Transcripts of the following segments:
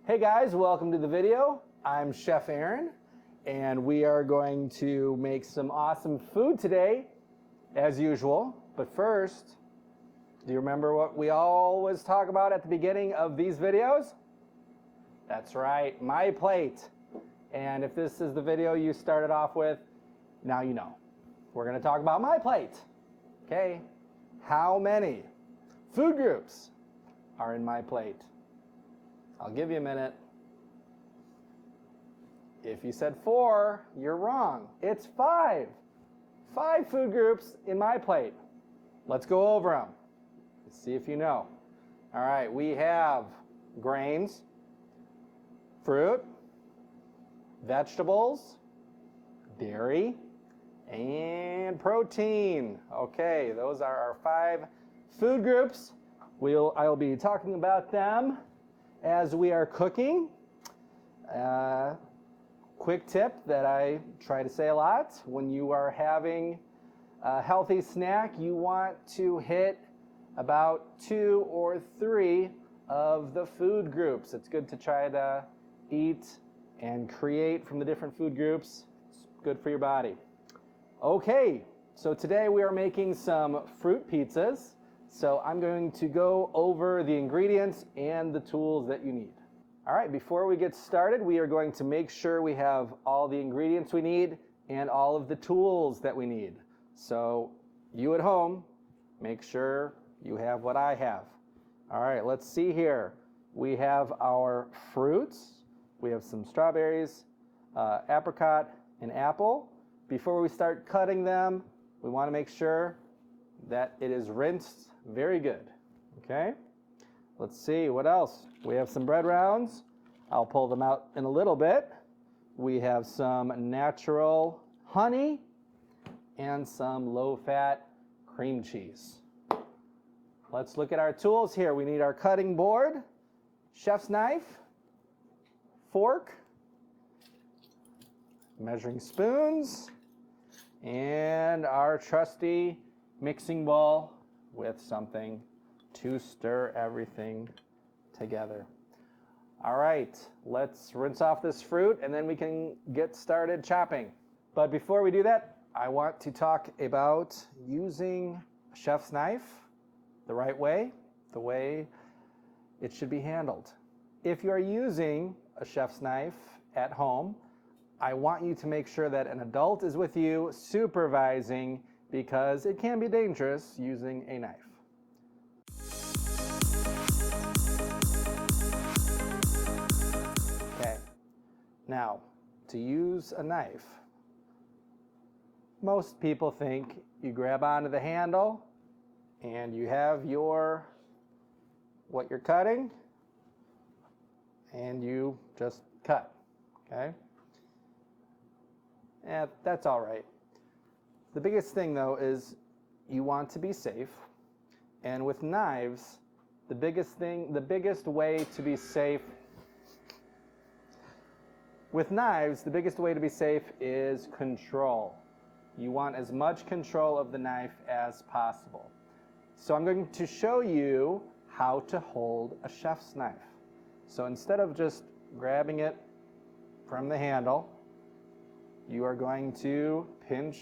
Hey guys, welcome to the video. I'm Chef Aaron, and we are going to make some awesome food today, as usual. But first, do you remember what we always talk about at the beginning of these videos? That's right, my plate. And if this is the video you started off with, now you know. We're going to talk about my plate. Okay, how many food groups are in my plate? I'll give you a minute. If you said 4, you're wrong. It's 5. 5 food groups in my plate. Let's go over them. Let's see if you know. All right, we have grains, fruit, vegetables, dairy, and protein. Okay, those are our 5 food groups. I'll be talking about them as we are cooking. Quick tip that I try to say a lot: when you are having a healthy snack, you want to hit about 2 or 3 of the food groups. It's good to try to eat and create from the different food groups. It's good for your body. Okay, so today we are making some fruit pizzas. So I'm going to go over the ingredients and the tools that you need. All right, before we get started, we are going to make sure we have all the ingredients we need and all of the tools that we need. So you at home, make sure you have what I have. All right, let's see here. We have our fruits. We have some strawberries, apricot, and apple. Before we start cutting them, we want to make sure that it is rinsed very good. Okay, let's see what else. We have some bread rounds. I'll pull them out in a little bit. We have some natural honey and some low-fat cream cheese. Let's look at our tools here. We need our cutting board, chef's knife, fork, measuring spoons, and our trusty mixing bowl with something to stir everything together. All right, let's rinse off this fruit and then we can get started chopping. But before we do that, I want to talk about using a chef's knife the right way, the way it should be handled. If you are using a chef's knife at home, I want you to make sure that an adult is with you supervising, because it can be dangerous using a knife. Okay, now to use a knife, most people think you grab onto the handle and you have what you're cutting and you just cut, okay? And that's all right. The biggest thing though is you want to be safe, and with knives, the biggest way to be safe is control. You want as much control of the knife as possible. So I'm going to show you how to hold a chef's knife. So instead of just grabbing it from the handle, you are going to pinch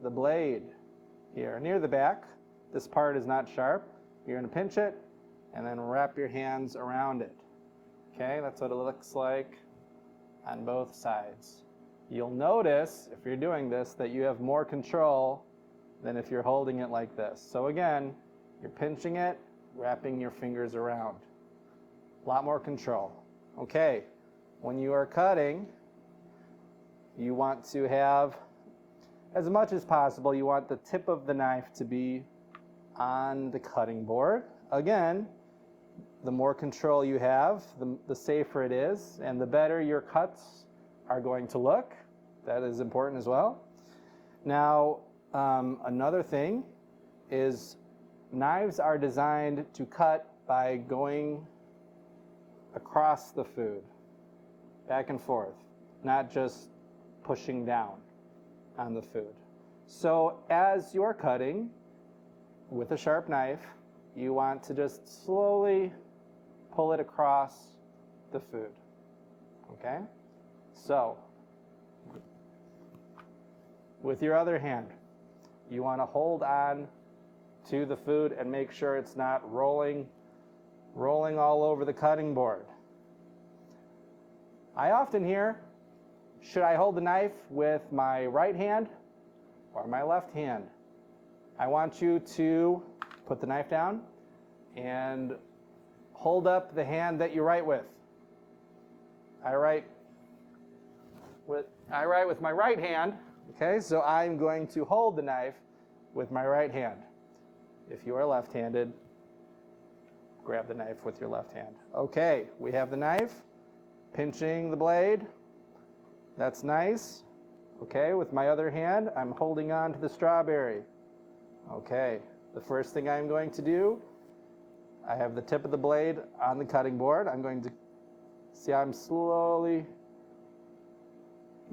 the blade here near the back. This part is not sharp. You're going to pinch it and then wrap your hands around it. Okay, that's what it looks like on both sides. You'll notice, if you're doing this, that you have more control than if you're holding it like this. So again, you're pinching it, wrapping your fingers around. A lot more control. Okay, when you are cutting, you want to have, as much as possible, you want the tip of the knife to be on the cutting board. Again, the more control you have, the safer it is, and the better your cuts are going to look. That is important as well. Now, another thing is knives are designed to cut by going across the food, back and forth, not just pushing down on the food. So as you're cutting with a sharp knife, you want to just slowly pull it across the food. Okay? So, with your other hand, you want to hold on to the food and make sure it's not rolling all over the cutting board. I often hear, should I hold the knife with my right hand or my left hand? I want you to put the knife down and hold up the hand that you write with. I write with my right hand, okay? So I'm going to hold the knife with my right hand. If you are left-handed, grab the knife with your left hand. Okay, we have the knife, pinching the blade. That's nice. Okay, with my other hand, I'm holding on to the strawberry. Okay, the first thing I'm going to do, I have the tip of the blade on the cutting board. I'm going to see I'm slowly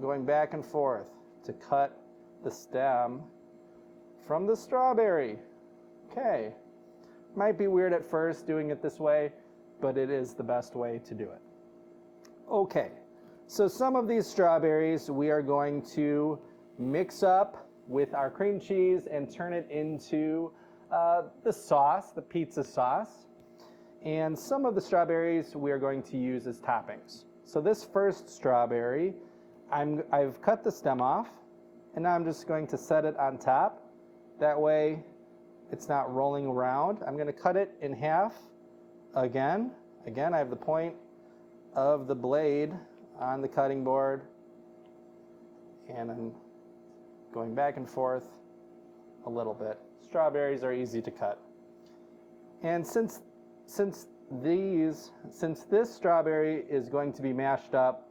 going back and forth to cut the stem from the strawberry. Okay, might be weird at first doing it this way, but it is the best way to do it. Okay, so some of these strawberries we are going to mix up with our cream cheese and turn it into the sauce, the pizza sauce. And some of the strawberries we are going to use as toppings. So this first strawberry, I've cut the stem off, and now I'm just going to set it on top. That way it's not rolling around. I'm going to cut it in half again. Again, I have the point of the blade on the cutting board, and I'm going back and forth a little bit. Strawberries are easy to cut. And since this strawberry is going to be mashed up,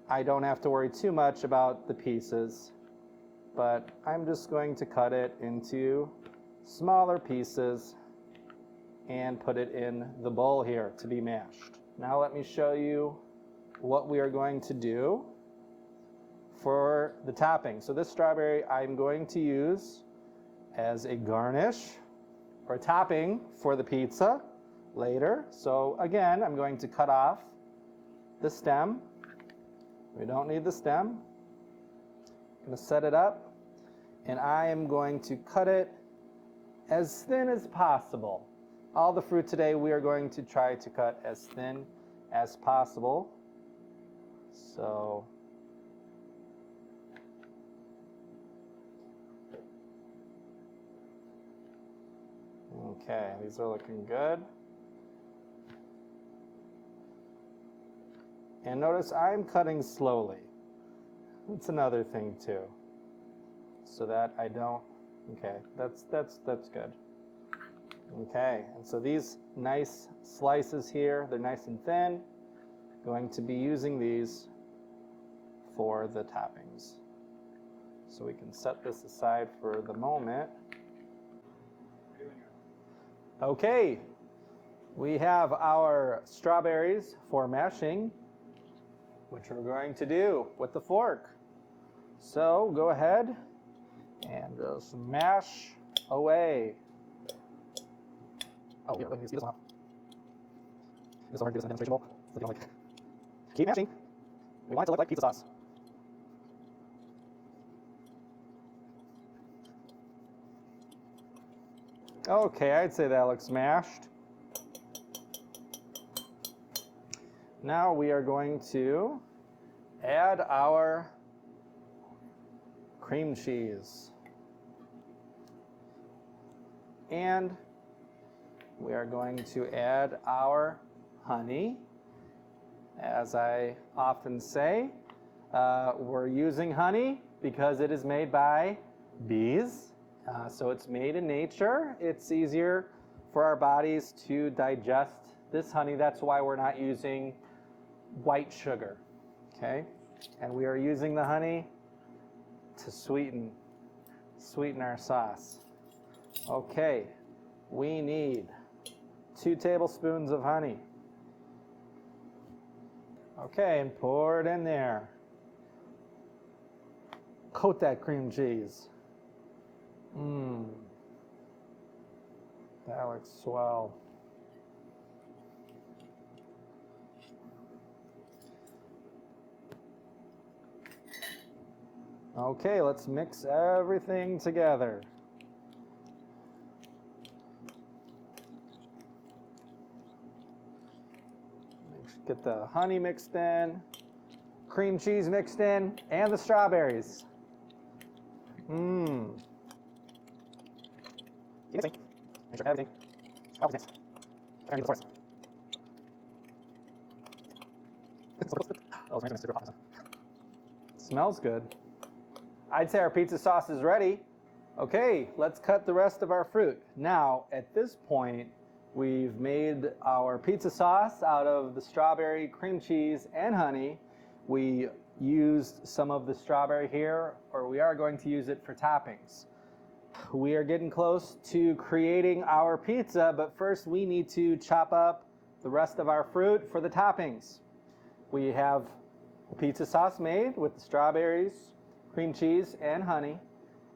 I don't have to worry too much about the pieces, but I'm just going to cut it into smaller pieces and put it in the bowl here to be mashed. Now let me show you what we are going to do for the topping. So this strawberry I'm going to use as a garnish or topping for the pizza later. So again, I'm going to cut off the stem. We don't need the stem. I'm going to set it up, and I am going to cut it as thin as possible. All the fruit today we are going to try to cut as thin as possible. So okay, these are looking good. And notice I'm cutting slowly. That's another thing too. So that I don't, okay, that's good. Okay, and so these nice slices here, they're nice and thin. Going to be using these for the toppings. So we can set this aside for the moment. Okay, we have our strawberries for mashing, which we're going to do with the fork. So go ahead and just mash away. Oh, yeah, let me speed this one up. This is hard to do this in a demonstration bowl. So you can keep mashing. We want it to look like pizza sauce. Okay, I'd say that looks mashed. Now we are going to add our cream cheese. And we are going to add our honey. As I often say, we're using honey because it is made by bees. So it's made in nature. It's easier for our bodies to digest this honey. That's why we're not using white sugar, okay? And we are using the honey to sweeten our sauce. Okay, we need 2 tablespoons of honey. Okay, and pour it in there. Coat that cream cheese. That looks swell. Okay, let's mix everything together. Get the honey mixed in, cream cheese mixed in, and the strawberries. Mmm. Make sure everything is mixed. Smells good. I'd say our pizza sauce is ready. Okay, let's cut the rest of our fruit. Now, at this point, we've made our pizza sauce out of the strawberry, cream cheese, and honey. We used some of the strawberry here, or we are going to use it for toppings. We are getting close to creating our pizza, but first we need to chop up the rest of our fruit for the toppings. We have pizza sauce made with the strawberries, cream cheese, and honey,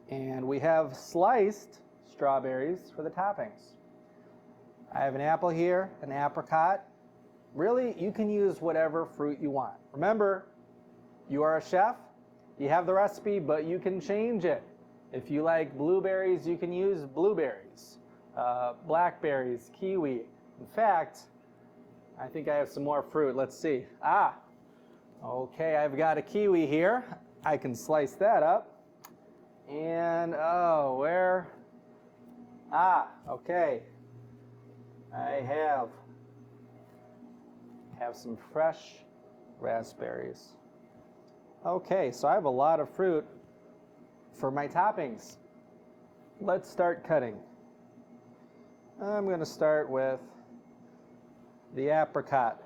and we have sliced strawberries for the toppings. I have an apple here, an apricot. Really, you can use whatever fruit you want. Remember, you are a chef, you have the recipe, but you can change it. If you like blueberries, you can use blueberries, blackberries, kiwi. In fact, I think I have some more fruit. Let's see. Okay, I've got a kiwi here. I can slice that up. And, okay. I have some fresh raspberries. Okay, so I have a lot of fruit for my toppings. Let's start cutting. I'm going to start with the apricot.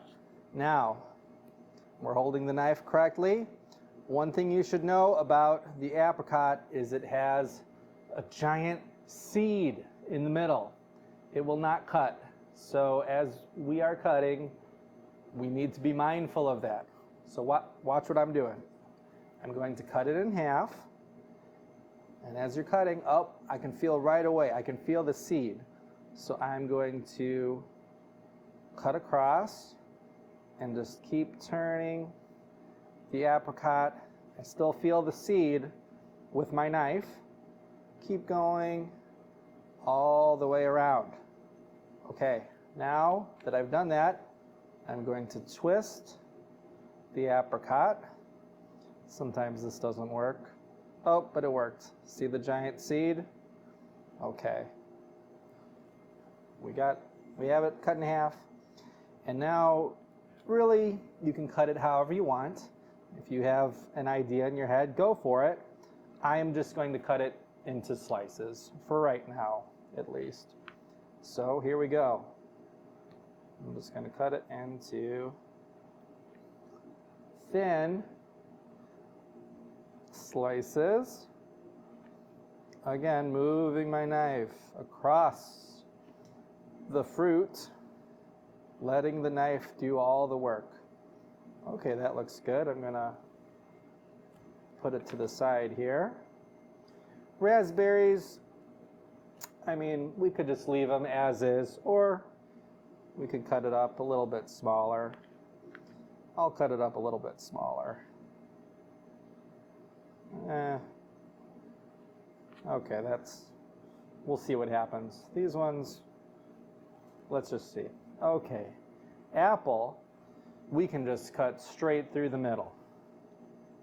Now, we're holding the knife correctly. One thing you should know about the apricot is it has a giant seed in the middle. It will not cut. So as we are cutting, we need to be mindful of that. So watch what I'm doing. I'm going to cut it in half. And as you're cutting, I can feel right away, I can feel the seed. So I'm going to cut across and just keep turning the apricot. I still feel the seed with my knife. Keep going all the way around. Okay, now that I've done that, I'm going to twist the apricot. Sometimes this doesn't work. But it worked. See the giant seed? Okay. We have it cut in half. And now, really, you can cut it however you want. If you have an idea in your head, go for it. I am just going to cut it into slices, for right now, at least. So here we go. I'm just going to cut it into thin slices. Again, moving my knife across the fruit, letting the knife do all the work. Okay, that looks good. I'm going to put it to the side here. Raspberries, we could just leave them as is, or we could cut it up a little bit smaller. I'll cut it up a little bit smaller. Okay, we'll see what happens. These ones, let's just see. Okay, apple, we can just cut straight through the middle.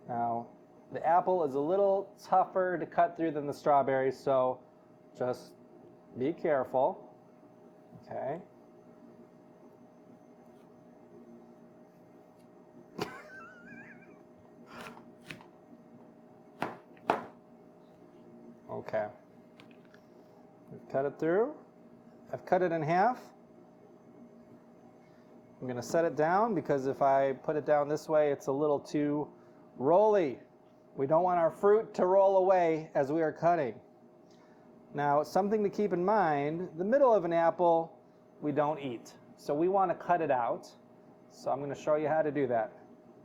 Now, the apple is a little tougher to cut through than the strawberry, so just be careful. Okay. Okay. We've cut it through. I've cut it in half. I'm going to set it down because if I put it down this way, it's a little too rolly. We don't want our fruit to roll away as we are cutting. Now, something to keep in mind, the middle of an apple we don't eat. So we want to cut it out. So I'm going to show you how to do that.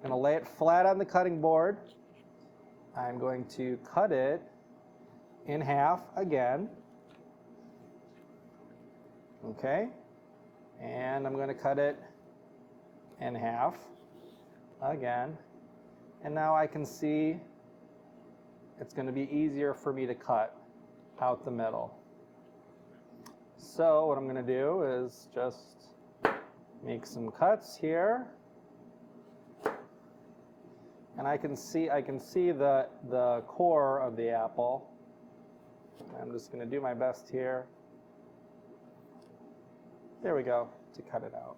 I'm going to lay it flat on the cutting board. I'm going to cut it in half again. Okay. And I'm going to cut it in half again. And now I can see it's going to be easier for me to cut out the middle. So what I'm going to do is just make some cuts here. And I can see the core of the apple. I'm just going to do my best here. There we go, to cut it out.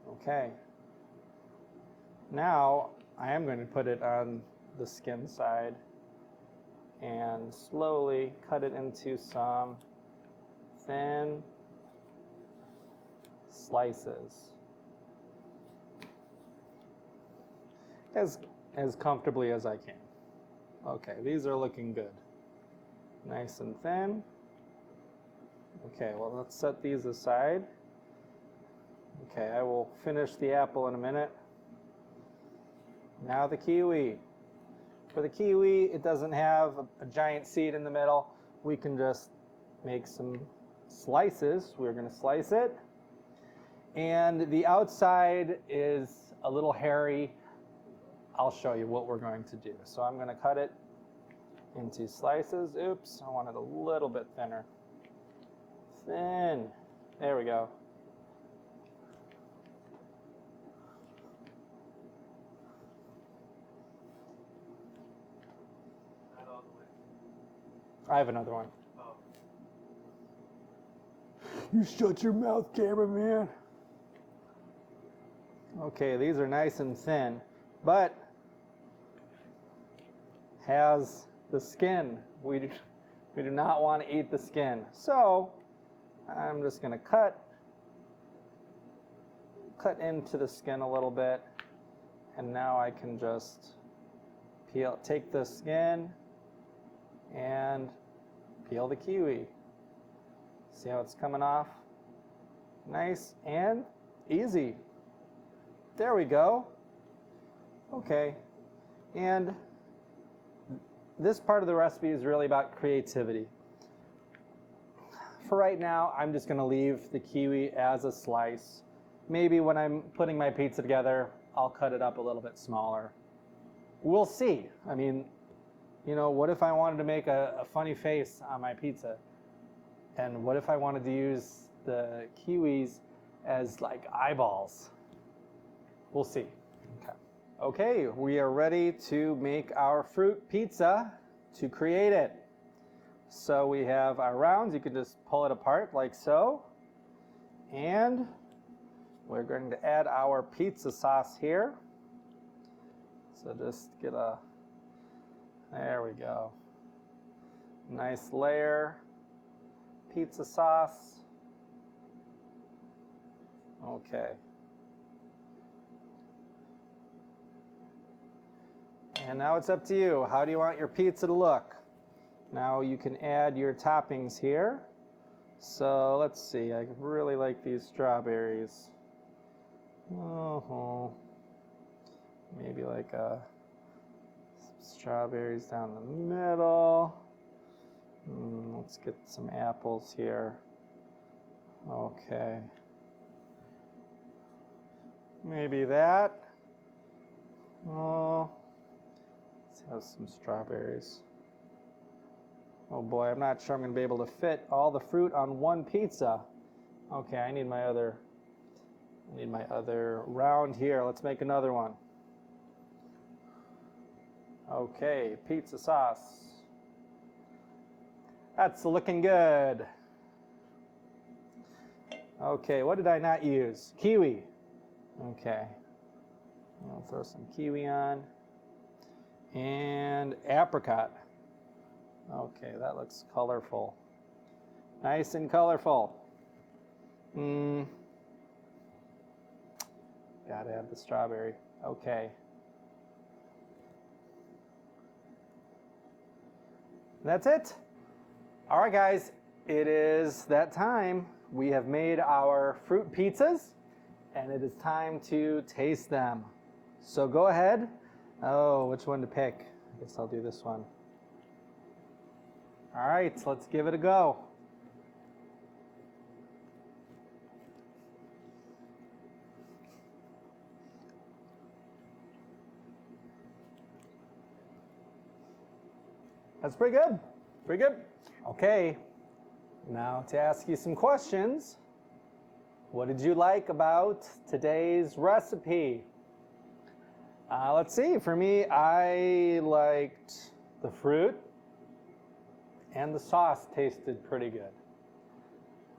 Okay. Now I am going to put it on the skin side and slowly cut it into some thin slices. As comfortably as I can. Okay, these are looking good. Nice and thin. Okay, well, let's set these aside. Okay, I will finish the apple in a minute. Now the kiwi. For the kiwi, it doesn't have a giant seed in the middle. We can just make some slices. We're going to slice it. And the outside is a little hairy. I'll show you what we're going to do. So I'm going to cut it into slices. Oops, I want it a little bit thinner. Thin. There we go. I have another one. Oh. You shut your mouth, cameraman. Okay, these are nice and thin, but has the skin. We do not want to eat the skin. So I'm just going to cut into the skin a little bit, and now I can just take the skin and peel the kiwi. See how it's coming off? Nice and easy. There we go. Okay, and this part of the recipe is really about creativity. For right now, I'm just going to leave the kiwi as a slice. Maybe when I'm putting my pizza together, I'll cut it up a little bit smaller. We'll see. I mean, you know, what if I wanted to make a funny face on my pizza? And what if I wanted to use the kiwis as like eyeballs? We'll see. Okay, we are ready to make our fruit pizza to create it. So we have our rounds. You can just pull it apart like so. And we're going to add our pizza sauce here. So just get there we go. Nice layer. Pizza sauce. Okay. And now it's up to you. How do you want your pizza to look? Now you can add your toppings here. So let's see, I really like these strawberries. Maybe like some strawberries down the middle. Let's get some apples here. Okay. Maybe that. Let's have some strawberries. Oh boy, I'm not sure I'm going to be able to fit all the fruit on one pizza. Okay, I need my other round here. Let's make another one. Okay, pizza sauce. That's looking good. Okay, what did I not use? Kiwi. Okay. I'll throw some kiwi on. And apricot. Okay, that looks colorful. Nice and colorful. Gotta have the strawberry. Okay. That's it. All right, guys, it is that time. We have made our fruit pizzas, and it is time to taste them. So go ahead. Oh, which one to pick? I guess I'll do this one. All right, so let's give it a go. That's pretty good. Pretty good. Okay, now to ask you some questions. What did you like about today's recipe? Let's see, for me, I liked the fruit and the sauce tasted pretty good.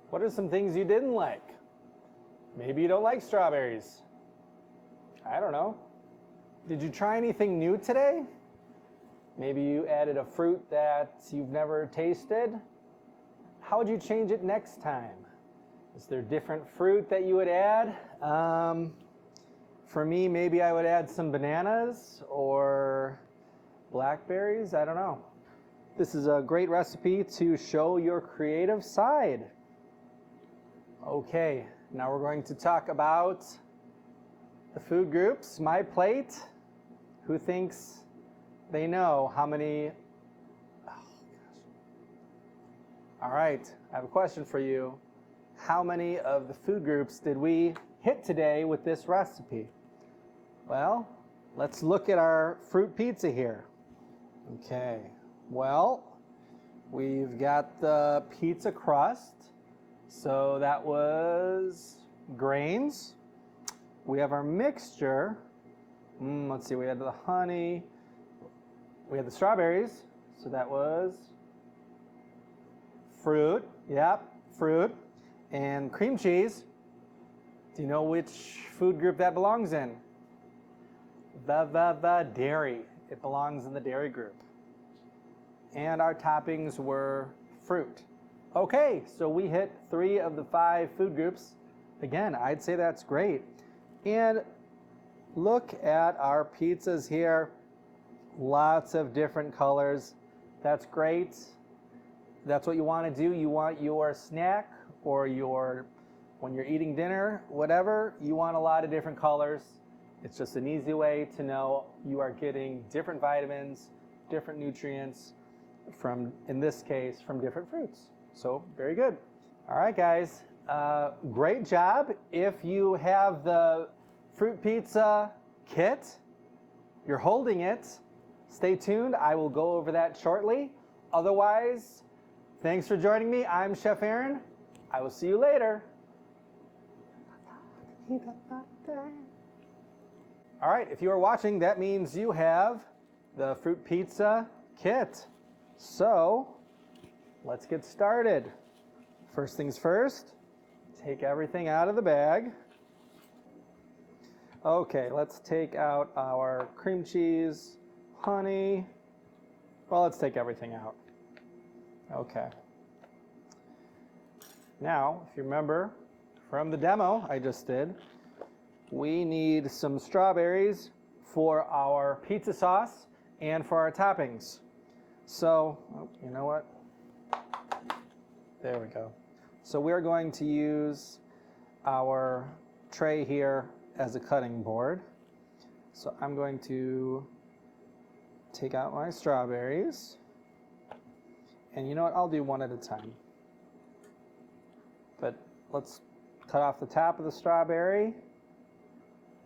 What are some things you didn't like? Maybe you don't like strawberries. I don't know. Did you try anything new today? Maybe you added a fruit that you've never tasted. How would you change it next time? Is there different fruit that you would add? For me, maybe I would add some bananas or blackberries. I don't know. This is a great recipe to show your creative side. Okay, now we're going to talk about the food groups. My plate. Who thinks they know how many? Oh, gosh. All right, I have a question for you. How many of the food groups did we hit today with this recipe? Well, let's look at our fruit pizza here. Okay, well, we've got the pizza crust. So that was grains. We have our mixture. Let's see, we had the honey. We had the strawberries. So that was fruit. Yep, fruit. And cream cheese. Do you know which food group that belongs in? The dairy. It belongs in the dairy group. And our toppings were fruit. Okay, so we hit 3 of the 5 food groups. Again, I'd say that's great. And look at our pizzas here. Lots of different colors. That's great. That's what you want to do. You want your snack or when you're eating dinner, whatever, you want a lot of different colors. It's just an easy way to know you are getting different vitamins, different nutrients from, in this case, from different fruits. So, very good. All right, guys, great job. If you have the fruit pizza kit, you're holding it, stay tuned. I will go over that shortly. Otherwise, thanks for joining me. I'm Chef Aaron. I will see you later. All right, if you are watching, that means you have the fruit pizza kit. So, let's get started. First things first, take everything out of the bag. Okay, let's take out our cream cheese, honey. Well, let's take everything out. Okay. Now, if you remember from the demo I just did, we need some strawberries for our pizza sauce and for our toppings. So, you know what? There we go. So we're going to use our tray here as a cutting board. So I'm going to take out my strawberries. And you know what? I'll do one at a time. But let's cut off the top of the strawberry.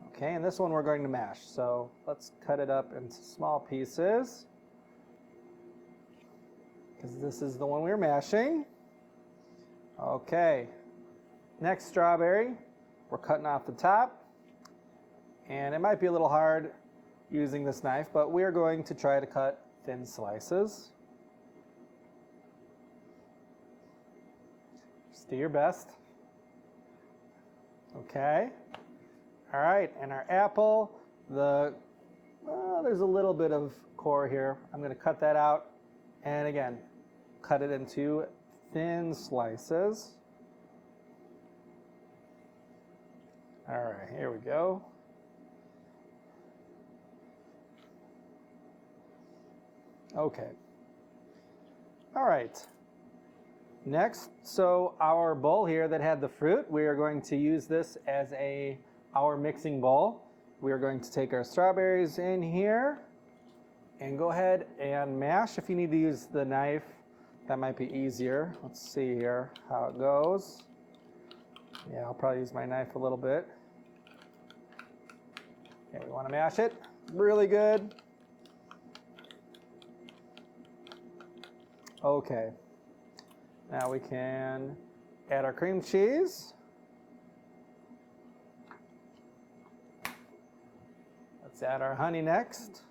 Okay, and this one we're going to mash. So let's cut it up into small pieces, because this is the one we're mashing. Okay, next strawberry, we're cutting off the top. And it might be a little hard using this knife, but we're going to try to cut thin slices. Just do your best. Okay. All right, and our apple, there's a little bit of core here. I'm going to cut that out, and again, cut it into thin slices. All right, here we go. Okay. All right. Next, so our bowl here that had the fruit, we are going to use this as our mixing bowl. We are going to take our strawberries in here and go ahead and mash. If you need to use the knife, that might be easier. Let's see here how it goes. Yeah, I'll probably use my knife a little bit. Okay, we want to mash it really good. Okay. Now we can add our cream cheese. Let's add our honey next.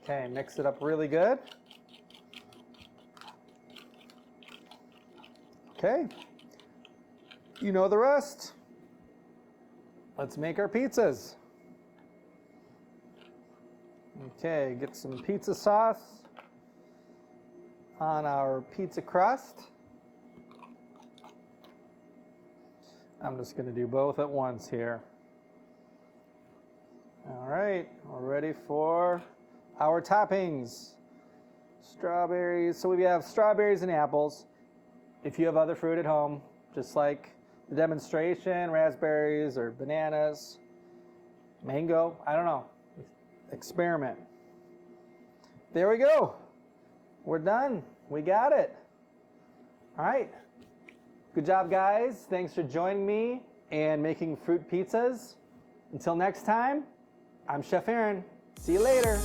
Okay, mix it up really good. Okay, you know the rest. Let's make our pizzas. Okay, get some pizza sauce on our pizza crust. I'm just going to do both at once here. All right, we're ready for our toppings. Strawberries. So we have strawberries and apples. If you have other fruit at home, just like the demonstration, raspberries or bananas, mango, I don't know. Experiment. There we go. We're done. We got it. All right. Good job, guys. Thanks for joining me and making fruit pizzas. Until next time, I'm Chef Aaron. See you later.